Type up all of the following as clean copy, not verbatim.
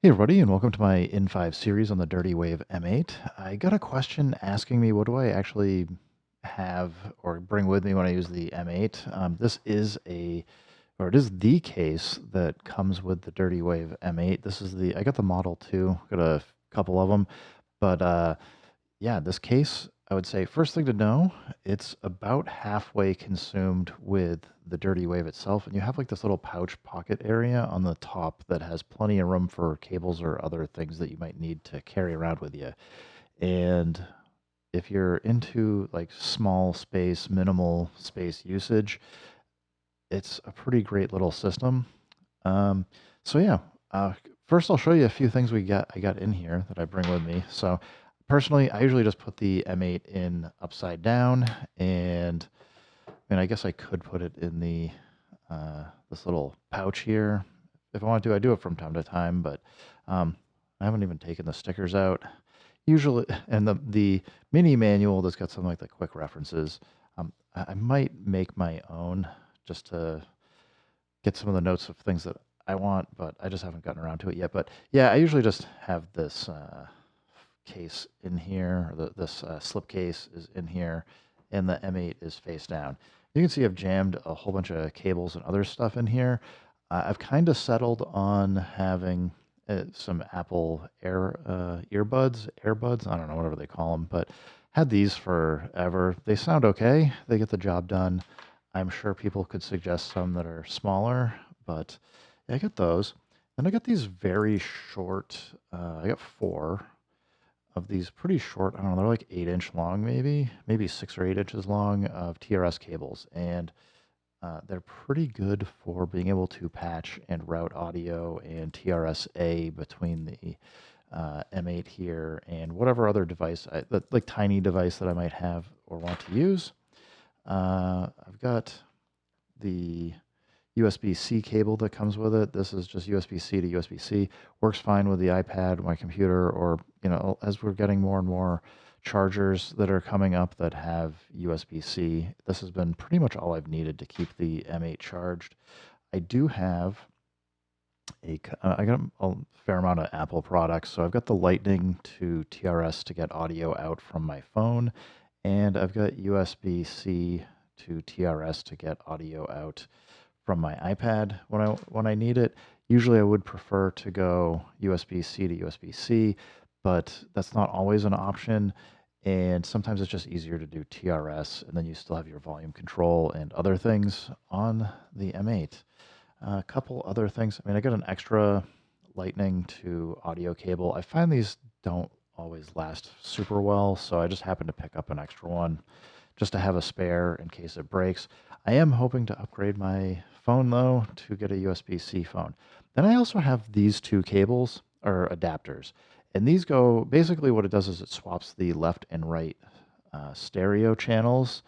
Hey everybody, and welcome to my In5 series on the Dirtywave M8. I got a question asking me what do I actually have or bring with me when I use the M8. This is it is the case that comes with the Dirtywave M8. I got the Model 2, got a couple of them, but yeah, this case, I would say, first thing to know, it's about halfway consumed with the Dirty Wave itself, and you have like this little pouch pocket area on the top that has plenty of room for cables or other things that you might need to carry around with you. And if you're into like small space, minimal space usage, it's a pretty great little system. Um, so yeah, uh, first I'll show you a few things I got in here that I bring with me. So personally, I usually just put the M8 in upside down, and I mean, I guess I could put it in the this little pouch here if I want to. I do it from time to time, but I haven't even taken the stickers out. Usually, and the mini manual that's got some like the quick references. I might make my own just to get some of the notes of things that I want, but I just haven't gotten around to it yet. But yeah, I usually just have this case in here, or this slip case is in here, and the M8 is face down. You can see I've jammed a whole bunch of cables and other stuff in here. I've kind of settled on having some Apple earbuds, I don't know, whatever they call them, but had these forever. They sound okay. They get the job done. I'm sure people could suggest some that are smaller, but yeah, I got those. Then I got these very short, I got four of these pretty short, I don't know, they're like 8-inch long, maybe 6 or 8 inches long of TRS cables. And they're pretty good for being able to patch and route audio and TRS-A between the M8 here and whatever other device, like tiny device that I might have or want to use. I've got the USB-C cable that comes with it. This is just USB-C to USB-C. Works fine with the iPad, my computer, or, you know, as we're getting more and more chargers that are coming up that have USB-C, this has been pretty much all I've needed to keep the M8 charged. I do have I got a fair amount of Apple products. So I've got the Lightning to TRS to get audio out from my phone, and I've got USB-C to TRS to get audio out from my iPad when I need it. Usually I would prefer to go USB-C to USB-C, but that's not always an option. And sometimes it's just easier to do TRS, and then you still have your volume control and other things on the M8. A couple other things. I mean, I got an extra Lightning to audio cable. I find these don't always last super well, so I just happened to pick up an extra one just to have a spare in case it breaks. I am hoping to upgrade my phone though to get a USB-C phone. Then I also have these two cables or adapters, and these go basically what it does is it swaps the left and right stereo channels.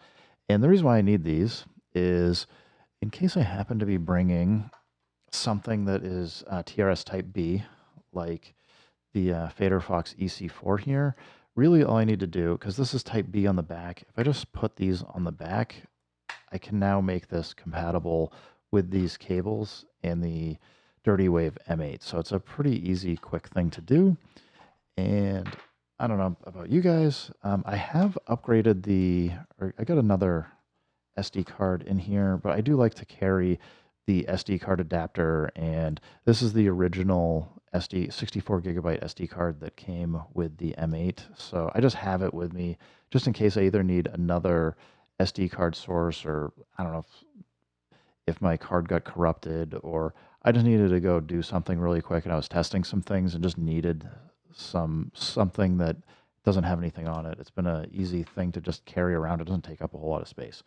And the reason why I need these is in case I happen to be bringing something that is TRS Type B, like the Fader Fox EC4 here, really all I need to do, because this is Type B on the back, if I just put these on the back, I can now make this compatible with these cables and the Dirtywave M8. So it's a pretty easy, quick thing to do. And I don't know about you guys. I have upgraded or I got another SD card in here, but I do like to carry the SD card adapter, and this is the original 64 gigabyte SD card that came with the M8. So I just have it with me just in case I either need another SD card source, or I don't know if my card got corrupted, or I just needed to go do something really quick and I was testing some things and just needed something that doesn't have anything on it. It's been an easy thing to just carry around. It doesn't take up a whole lot of space.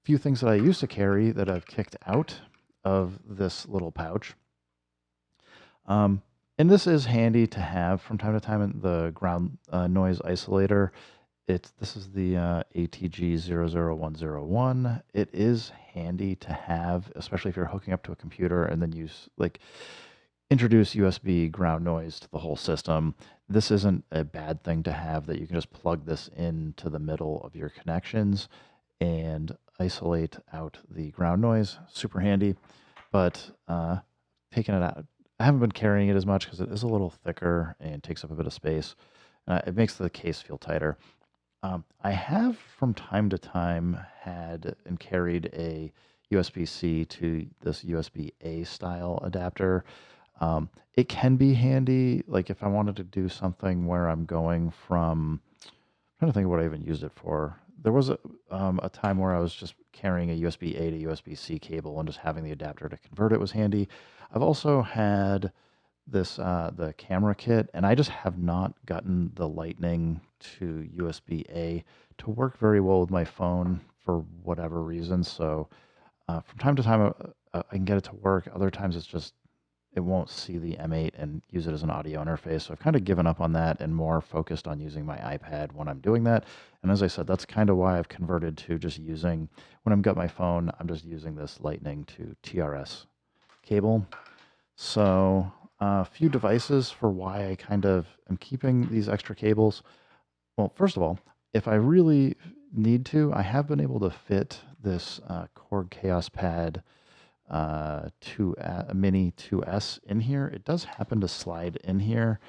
Few things that I used to carry that I've kicked out of this little pouch. And this is handy to have from time to time in the ground noise isolator. This is the ATG00101. It is handy to have, especially if you're hooking up to a computer and then introduce USB ground noise to the whole system. This isn't a bad thing to have, that you can just plug this into the middle of your connections and isolate out the ground noise. Super handy. But taking it out, I haven't been carrying it as much because it is a little thicker and takes up a bit of space. It makes the case feel tighter. I have from time to time had and carried a USB-C to this USB-A style adapter. It can be handy, like if I wanted to do something where I'm going from, I'm trying to think of what I even used it for. There was a time where I was just carrying a USB-A to USB-C cable and just having the adapter to convert it was handy. I've also had the camera kit, and I just have not gotten the Lightning to USB-A to work very well with my phone for whatever reason. So from time to time, I can get it to work. Other times, it's just it won't see the M8 and use it as an audio interface. So I've kind of given up on that and more focused on using my iPad when I'm doing that. And as I said, that's kind of why I've converted to just using when I've got my phone, I'm just using this Lightning to TRS cable. So, a few devices for why I kind of am keeping these extra cables. Well, first of all, if I really need to, I have been able to fit this Korg Chaos Pad a Mini 2S in here. It does happen to slide in here,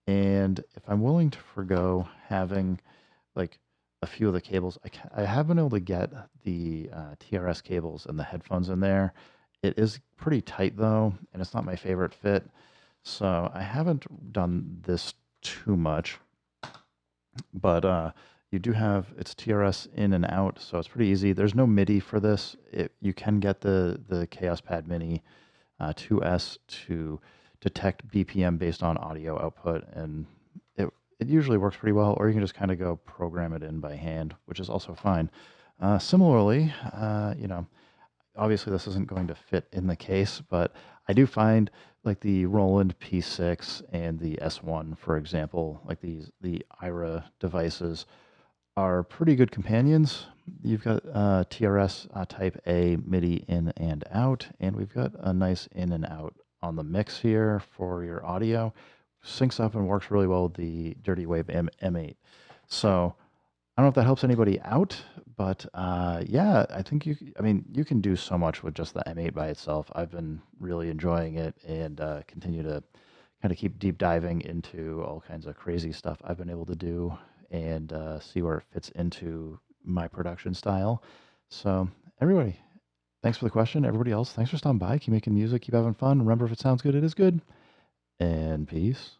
and if I'm willing to forgo having like a few of the cables, I have been able to get the TRS cables and the headphones in there. It is pretty tight though, and it's not my favorite fit. So I haven't done this too much, but you do have it's TRS in and out, so it's pretty easy. There's no MIDI for this. You can get the Chaos Pad Mini 2S to detect BPM based on audio output, and it usually works pretty well. Or you can just kind of go program it in by hand, which is also fine. Similarly, obviously this isn't going to fit in the case, but I do find like the Roland P6 and the S1, for example, like the IRA devices are pretty good companions. You've got TRS Type A MIDI in and out, and we've got a nice in and out on the mix here for your audio. Syncs up and works really well with the Dirtywave M8. So I don't know if that helps anybody out, but yeah, I think I mean, you can do so much with just the M8 by itself. I've been really enjoying it and continue to kind of keep deep diving into all kinds of crazy stuff I've been able to do and see where it fits into my production style. So, everybody, thanks for the question. Everybody else, thanks for stopping by. Keep making music, keep having fun. Remember, if it sounds good, it is good. And peace.